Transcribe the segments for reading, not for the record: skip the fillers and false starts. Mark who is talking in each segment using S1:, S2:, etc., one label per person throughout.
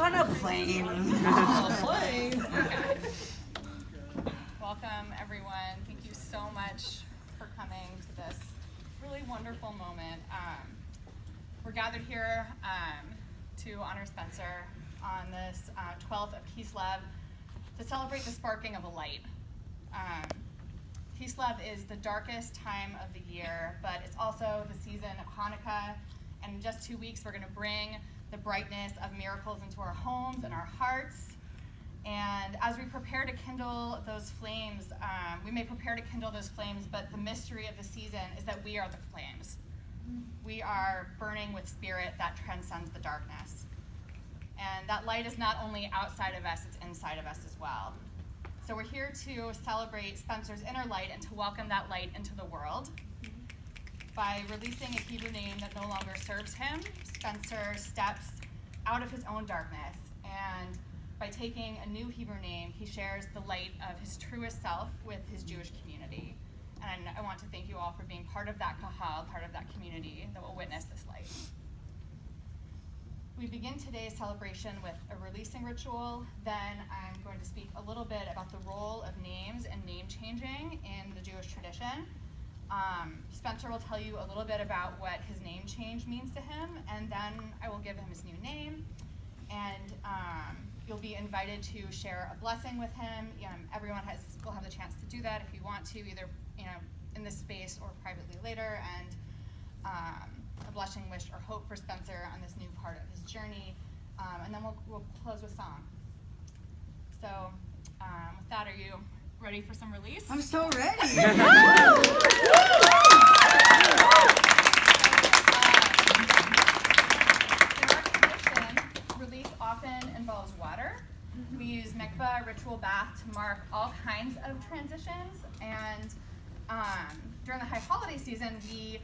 S1: on a plane.
S2: Okay. Welcome, everyone. Thank you so much for coming to this really wonderful moment. We're gathered here to honor Spencer on this 12th of Kislev to celebrate the sparking of a light. Kislev is the darkest time of the year, but it's also the season of Hanukkah, and in just 2 weeks we're going to bring the brightness of miracles into our homes and our hearts. And as we prepare to kindle those flames, we may prepare to kindle those flames, but the mystery of the season is that we are the flames. We are burning with spirit that transcends the darkness. And that light is not only outside of us, it's inside of us as well. So we're here to celebrate Spencer's inner light and to welcome that light into the world. By releasing a Hebrew name that no longer serves him, Spencer steps out of his own darkness, and by taking a new Hebrew name, he shares the light of his truest self with his Jewish community. And I want to thank you all for being part of that kahal, part of that community that will witness this light. We begin today's celebration with a releasing ritual. Then I'm going to speak a little bit about the role of names and name changing in the Jewish tradition. Spencer will tell you a little bit about what his name change means to him, and then I will give him his new name. And you'll be invited to share a blessing with him. Everyone will have the chance to do that if you want to, either in this space or privately later. And a blessing, wish, or hope for Spencer on this new part of his journey. And then we'll close with song. So with that, are you ready for some release?
S1: I'm so ready.
S2: In our tradition, release often involves water. We use mikvah, ritual bath, to mark all kinds of transitions. And during the high holiday season, we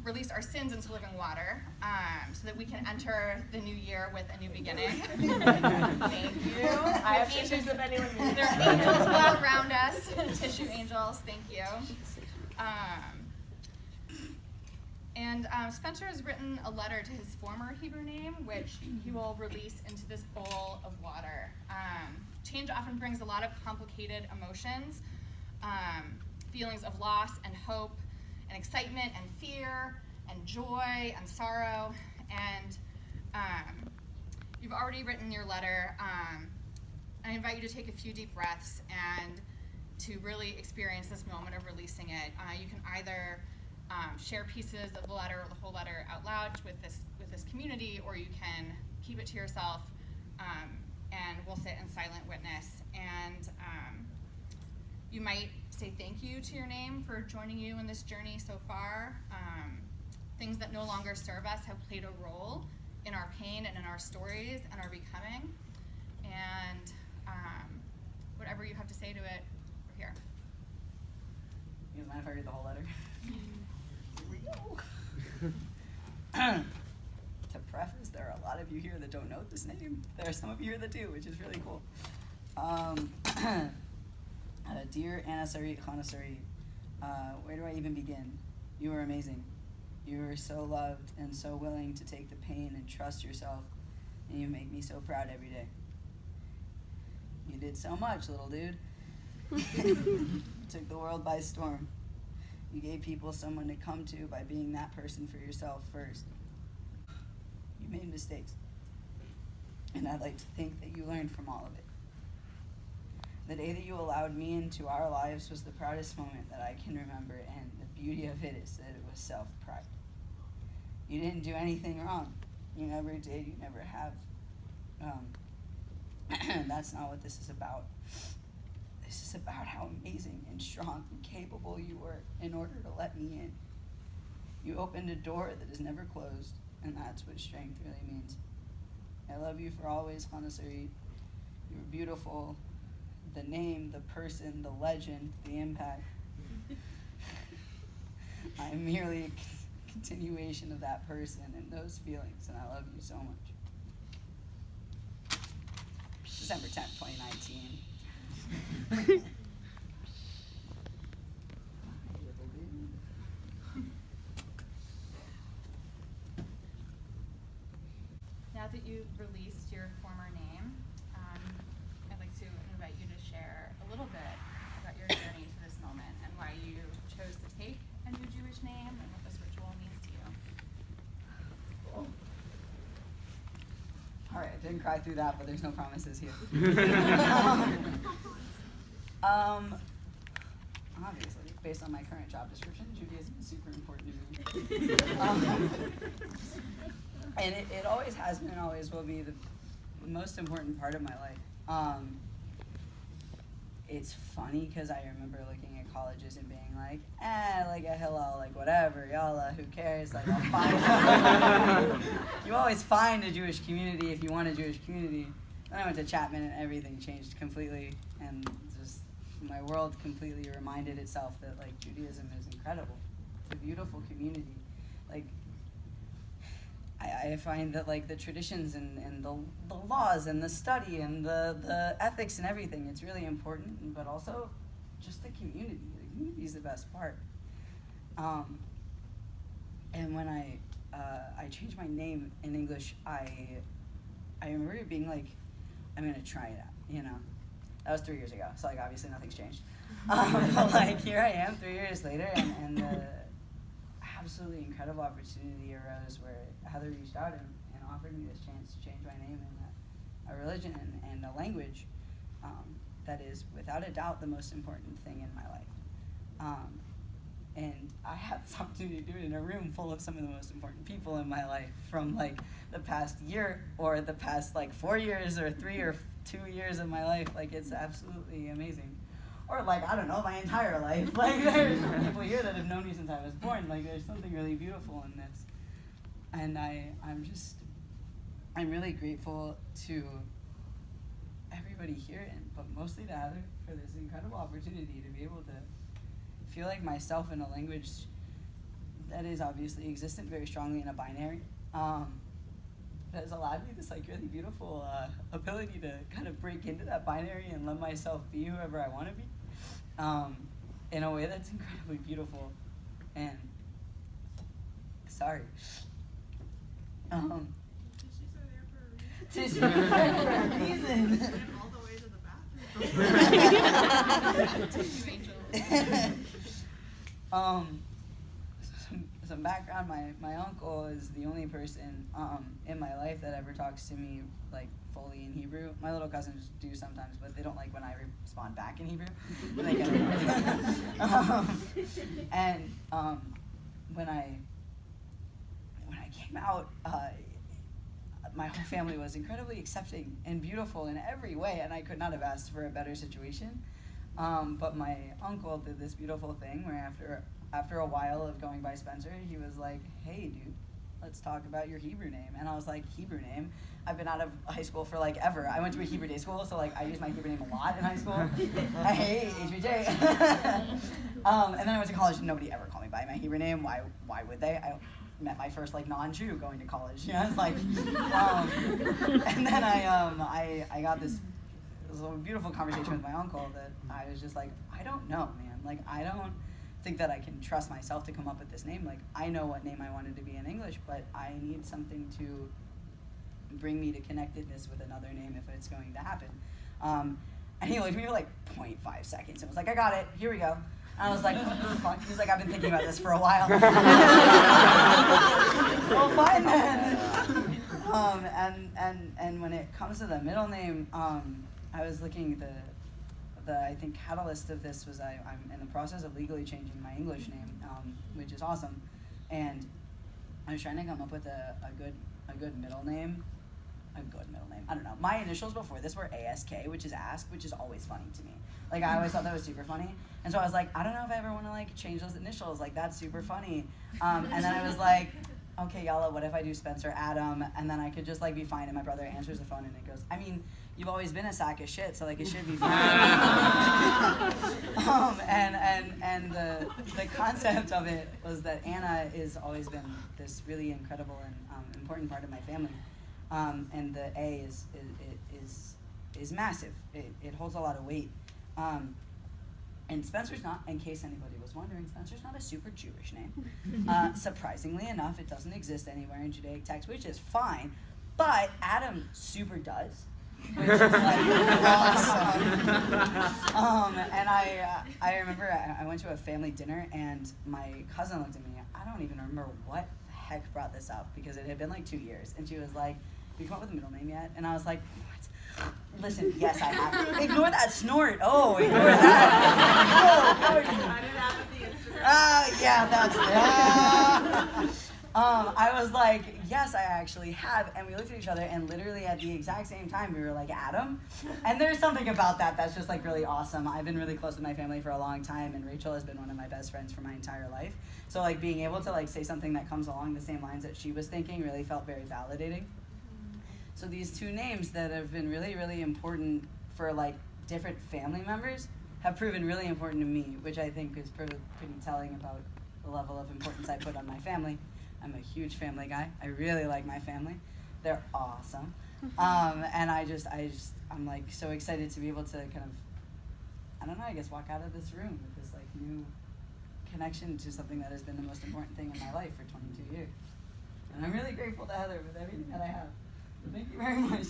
S2: release our sins into living water so that we can enter the new year with a new beginning. Thank you.
S3: I have tissues if anyone needs.
S2: There are angels all around us, tissue angels, thank you. And Spencer has written a letter to his former Hebrew name, which he will release into this bowl of water. Change often brings a lot of complicated emotions, feelings of loss and hope, and excitement and fear and joy and sorrow. And you've already written your letter. I invite you to take a few deep breaths and to really experience this moment of releasing it. You can either share pieces of the letter or the whole letter out loud with this community, or you can keep it to yourself, and we'll sit in silent witness. And you might say thank you to your name for joining you in this journey so far. Things that no longer serve us have played a role in our pain and in our stories and our becoming. And whatever you have to say to it, we're here.
S1: You mind if I read the whole letter? Here we go. To preface, there are a lot of you here that don't know this name. There are some of you here that do, which is really cool. Dear Anna Sarit, Chana Sarit, where do I even begin? You are amazing. You are so loved and so willing to take the pain and trust yourself, and you make me so proud every day. You did so much, little dude. You took the world by storm. You gave people someone to come to by being that person for yourself first. You made mistakes, and I'd like to think that you learned from all of it. The day that you allowed me into our lives was the proudest moment that I can remember, and the beauty of it is that it was self-pride. You didn't do anything wrong. You never did, you never have. That's not what this is about. This is about how amazing and strong and capable you were in order to let me in. You opened a door that is never closed, and that's what strength really means. I love you for always, Chana Sarit. You were beautiful. The name, the person, the legend, the impact. I am merely a continuation of that person and those feelings, and I love you so much. December 10th, 2019.
S2: Now now that you've released your former name, I'd like to invite you to share a little bit about your journey to this moment and why you chose to take a new Jewish name and what this ritual means to you.
S1: All right, I didn't cry through that, but there's no promises here. Obviously, based on my current job description, Judaism is super important to me. And it always has been and always will be the most important part of my life. It's funny because I remember looking at colleges and being like, like a Hillel, like whatever, yalla, who cares? Like, I'll find You always find a Jewish community if you want a Jewish community. Then I went to Chapman and everything changed completely, and just my world completely reminded itself that like Judaism is incredible. It's a beautiful community. Like, I find that like the traditions and the laws and the study and the ethics and everything, it's really important, but also just the community. The community is the best part. And when I changed my name in English, I remember it being like, I'm gonna try it out, you know? That was 3 years ago, so like obviously nothing's changed. But like here I am 3 years later, and the absolutely incredible opportunity arose where Heather reached out and offered me this chance to change my name and a religion and a language that is without a doubt the most important thing in my life. And I had this opportunity to do it in a room full of some of the most important people in my life from like the past year or the past like 4 years or 3 or 2 years of my life. Like, it's absolutely amazing. Or like, I don't know, my entire life. Like, there's people here that have known me since I was born. Like, there's something really beautiful in this. And I'm really grateful to everybody here, but mostly to Heather for this incredible opportunity to be able to feel like myself in a language that is obviously existent very strongly in a binary. That has allowed me this like really beautiful ability to kind of break into that binary and let myself be whoever I want to be in a way that's incredibly beautiful. And sorry. Tissues are there for a reason.
S3: Went all the way to the bathroom.
S2: Tissue angels.
S1: Some background, my uncle is the only person in my life that ever talks to me like fully in Hebrew. My little cousins do sometimes, but they don't like when I respond back in Hebrew. They get and when I came out, my whole family was incredibly accepting and beautiful in every way, and I could not have asked for a better situation. But my uncle did this beautiful thing where after a while of going by Spencer, he was like, hey, dude, let's talk about your Hebrew name. And I was like, Hebrew name? I've been out of high school for like ever. I went to a Hebrew day school, so like I used my Hebrew name a lot in high school. Hey, HBJ. And then I went to college and nobody ever called me by my Hebrew name. Why would they? I met my first like non-Jew going to college. You know, it's like, and then I got this beautiful conversation with my uncle that I was just like, I don't know, man. Like, I don't think that I can trust myself to come up with this name. Like, I know what name I wanted to be in English, but I need something to bring me to connectedness with another name if it's going to happen. And he looked at me for like 0.5 seconds and was like, I got it, here we go. And I was like, what the fuck? He's like, I've been thinking about this for a while. Well, fine then. And when it comes to the middle name, I was looking at the I think catalyst of this was I'm in the process of legally changing my English name, which is awesome, and I was trying to come up with a good middle name. A good middle name. I don't know. My initials before this were ASK, which is ask, which is always funny to me. Like, I always thought that was super funny, and so I was like, I don't know if I ever want to like change those initials. Like, that's super funny. And then I was like, okay, Yalla, what if I do Spencer Adam? And then I could just like be fine. And my brother answers the phone and it goes, I mean, you've always been a sack of shit, so like it should be fine. And the concept of it was that Anna has always been this really incredible and important part of my family. And the A is massive. It holds a lot of weight. And Spencer's not, in case anybody was wondering, Spencer's not a super Jewish name. Surprisingly enough, it doesn't exist anywhere in Judaic text, which is fine. But Adam super does, which is like awesome. And I remember I went to a family dinner and my cousin looked at me. I don't even remember what the heck brought this up because it had been like 2 years, and she was like, "Have you come up with a middle name yet?" And I was like, "What? Listen, yes, I have." Ignore that snort. Oh, ignore that. Oh,
S3: I didn't have the Instagram.
S1: yeah, that's I was like, yes, I actually have. And we looked at each other, and literally at the exact same time, we were like, Adam. And there's something about that that's just like really awesome. I've been really close with my family for a long time, and Rachel has been one of my best friends for my entire life. So like being able to like say something that comes along the same lines that she was thinking really felt very validating. So these two names that have been really, really important for like different family members have proven really important to me, which I think is pretty telling about the level of importance I put on my family. I'm a huge family guy. I really like my family. They're awesome. And I'm like so excited to be able to kind of, I don't know, I guess walk out of this room with this like new connection to something that has been the most important thing in my life for 22 years. And I'm really grateful to Heather with everything that I have. So thank you very much.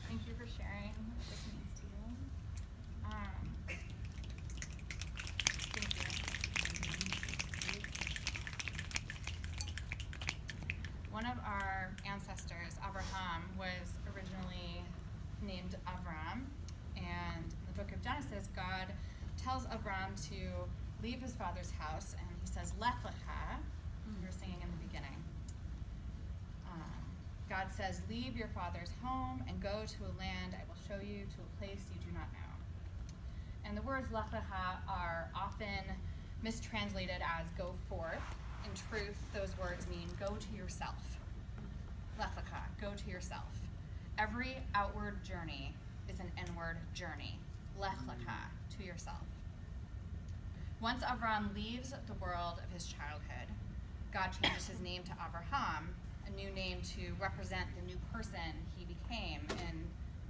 S2: Thank you for sharing what this means to you. Thank you. One of our ancestors, Abraham, was originally named Avram, and in the book of Genesis, God tells Avram to leave his father's house, and he says, Lech lecha, we were singing in the beginning. God says, leave your father's home and go to a land I will show you, to a place you do not know. And the words Lech lecha are often mistranslated as go forth. In truth, those words mean go to yourself. Lech lecha, go to yourself. Every outward journey is an inward journey. Lech lecha, to yourself. Once Avram leaves the world of his childhood, God changes his name to Abraham, a new name to represent the new person he became in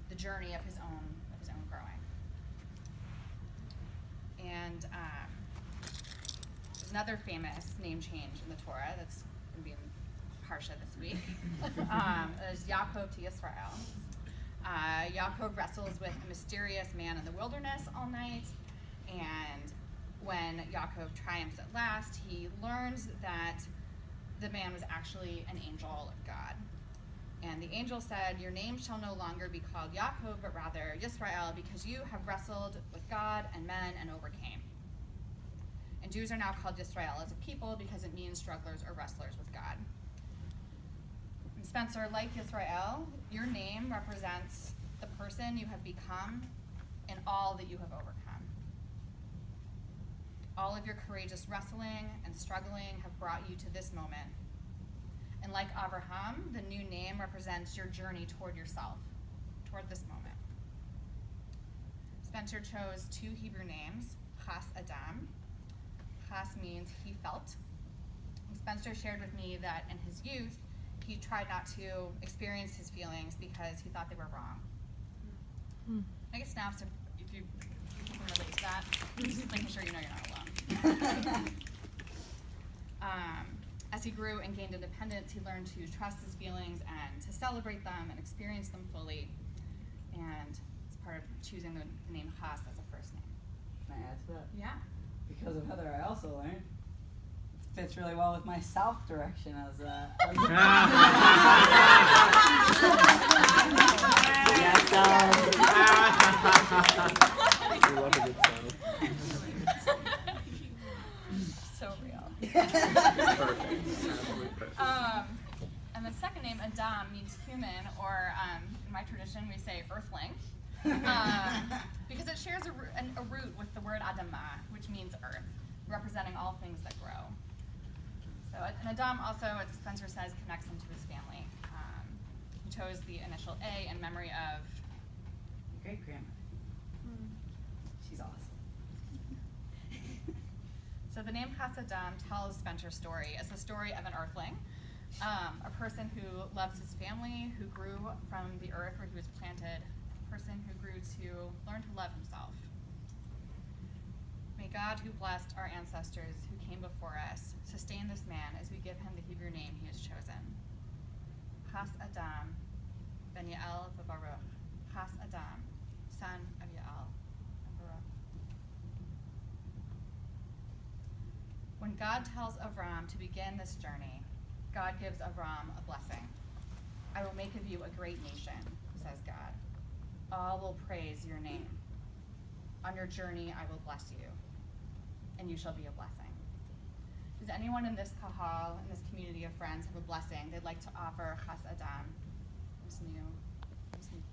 S2: the journey of his own growing. And there's another famous name change in the Torah that's going to be in Parsha this week. There's Yaakov to Yisrael. Yaakov wrestles with a mysterious man in the wilderness all night, and when Yaakov triumphs at last, he learns that the man was actually an angel of God. And the angel said, your name shall no longer be called Yaakov, but rather Yisrael, because you have wrestled with God and men and overcame. And Jews are now called Yisrael as a people because it means strugglers or wrestlers with God. And Spencer, like Yisrael, your name represents the person you have become and all that you have overcome. All of your courageous wrestling and struggling have brought you to this moment. And like Abraham, the new name represents your journey toward yourself, toward this moment. Spencer chose two Hebrew names, Chas Adam. Chas means he felt. And Spencer shared with me that in his youth, he tried not to experience his feelings because he thought they were wrong. I guess now, so if you can relate to that, just making sure you know you're not alone. As he grew and gained independence, he learned to trust his feelings and to celebrate them and experience them fully. And it's part of choosing the name Chas as a first name.
S1: Can I add to that?
S2: Yeah.
S1: Because of Heather, I also learned it fits really well with my south direction as
S4: Yes, we love a good sound.
S2: So real.
S4: Perfect. Absolutely perfect.
S2: And the second name, Adam, means human, or in my tradition we say earthling, because it shares a root with the word Adamah, which means earth, representing all things that grow. So, and Adam also, as Spencer says, connects him to his family. He chose the initial A in memory of
S1: great grandma. She's awesome.
S2: So the name Chas Adam tells Spencer's story as the story of an earthling, a person who loves his family, who grew from the earth where he was planted, a person who grew to learn to love himself. May God, who blessed our ancestors who came before us, sustain this man as we give him the Hebrew name he has chosen. Chas Adam, ben Yael v'Baruch. Chas Adam, son of Yael and Baruch. When God tells Avram to begin this journey, God gives Avram a blessing. I will make of you a great nation, says God. All will praise your name. On your journey, I will bless you, and you shall be a blessing. Does anyone in this kahal, in this community of friends, have a blessing they'd like to offer Chas Adam, this new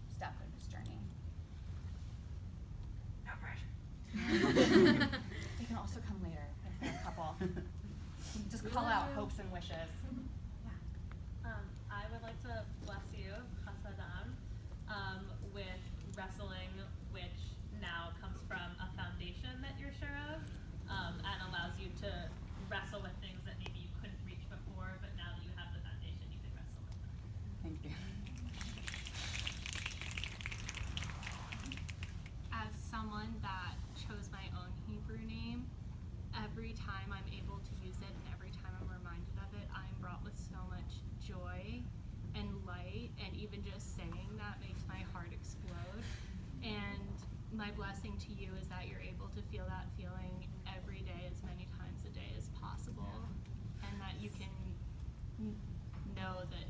S2: step in this journey? No pressure. They can also come later if they're a couple. Just call out hopes and wishes.
S5: I would like to bless you, Chas Adam, with wrestling, which now comes from a foundation that you're sure of, and allows you to wrestle with things that maybe you couldn't reach before, but now that you have the foundation, you can wrestle with them.
S1: Thank you.
S6: As someone that chose my own Hebrew name, every time I'm able to use it and every time I'm reminded of it, I'm brought with so much joy and light, and even just saying that makes my heart explode. And my blessing to you is that you're able to feel that feeling every day, as many times a day as possible, and that you can know that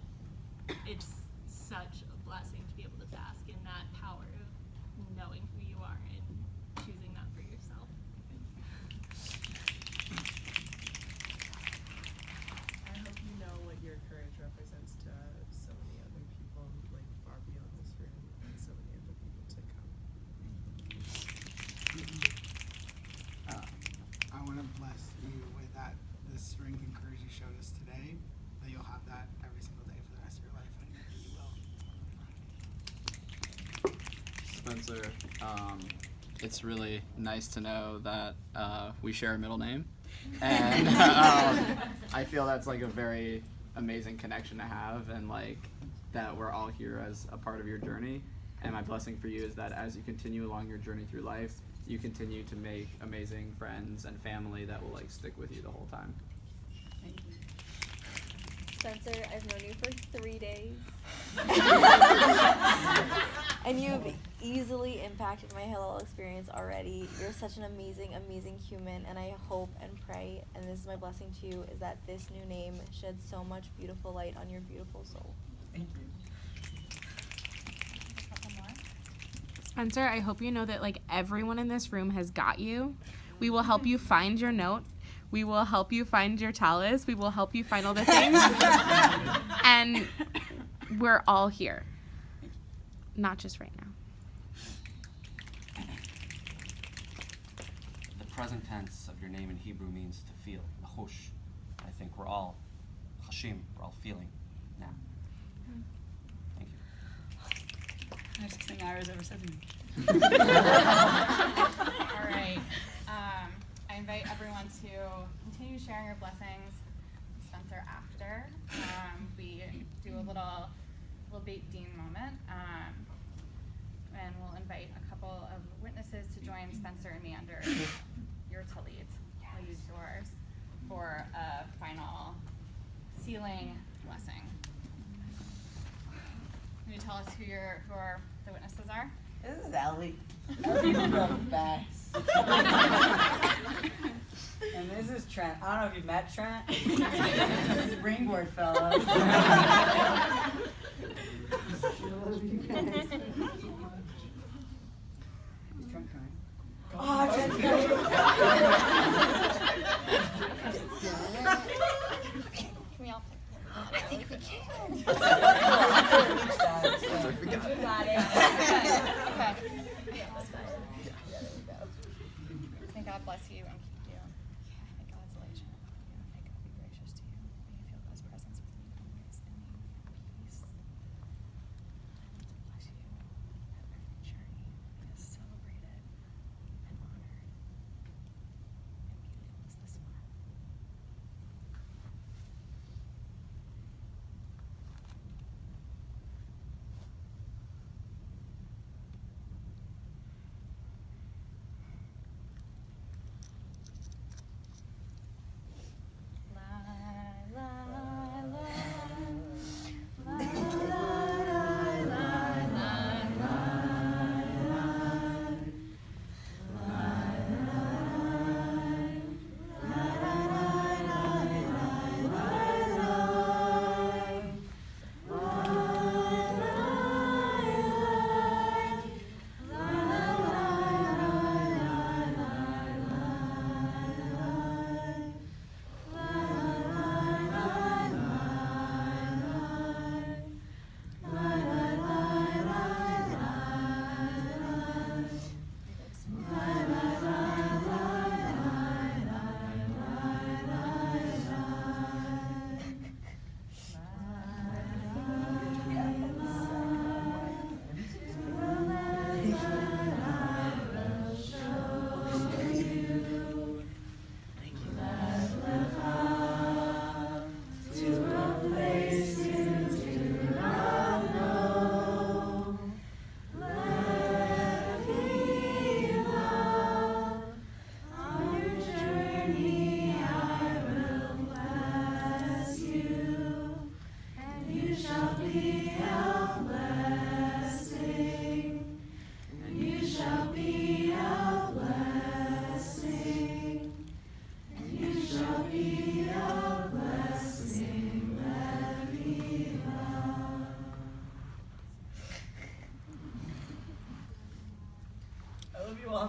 S6: it's such a blessing to be able to bask in that power of knowing who you are and choosing that for yourself.
S3: I hope you know what your courage represents to so many other people, like far beyond this room, and so many other people to come.
S7: I want to bless you with that, the strength and courage you showed us today, that you'll have that every single day for the rest of your life, and I know you will.
S8: Spencer, it's really nice to know that we share a middle name, and I feel that's like a very amazing connection to have, and like that we're all here as a part of your journey. And my blessing for you is that as you continue along your journey through life, you continue to make amazing friends and family that will like stick with you the whole time.
S1: Thank you.
S9: Spencer, I've known you for 3 days. And you've easily impacted my Hillel experience already. You're such an amazing, amazing human, and I hope and pray, and this is my blessing to you, is that this new name sheds so much beautiful light on your beautiful soul.
S1: Thank you.
S2: A couple more.
S10: Spencer, I hope you know that like everyone in this room has got you. We will help you find your note. We will help you find your tallis. We will help you find all the things. And we're all here. Not just right now.
S11: The present tense of your name in Hebrew means to feel, nachosh. I think we're all chashim, we're all feeling now. Thank you.
S1: Nicest thing Ira's ever said to me.
S2: All right. I invite everyone to continue sharing your blessings with Spencer after. We do a little Beit Din moment, and we'll invite a couple of witnesses to join Spencer and me under your tallit. We'll use yours for a final sealing blessing. Can you tell us who the witnesses are?
S1: This is Ellie. Ellie's the best. And this is Trent. I don't know if you've met Trent. This is Ringboard fellow. Is Trent crying? Oh, Trent's crying.
S2: Can we all
S9: I think we can.
S1: We got it.
S9: Got it.
S2: Okay. May God bless you and keep you. May God's light shine upon you. May God be gracious to you. May you feel God's presence with you always, and may you have peace. I want to bless you that every journey is celebrated and honored and beautiful as this one.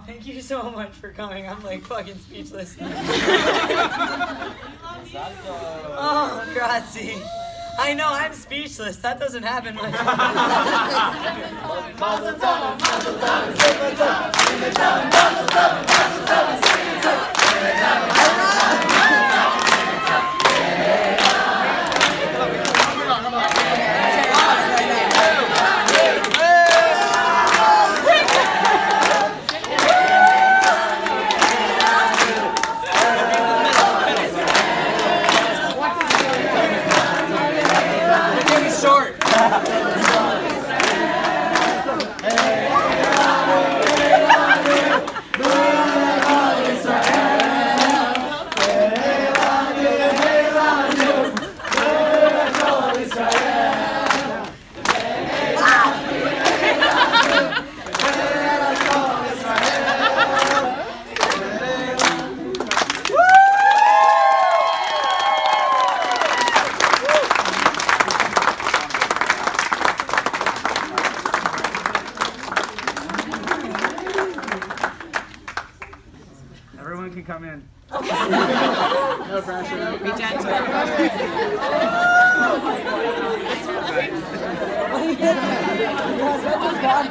S1: thank you so much for coming. I'm like fucking speechless. Oh, grazie. I know, I'm speechless. That doesn't happen much. Mazel tov, mazel tov, mazel tov, mazel tov, mazel tov, mazel tov, short.
S7: Everyone can come in.
S8: No pressure.
S10: Be gentle.
S1: Yes, that's a bad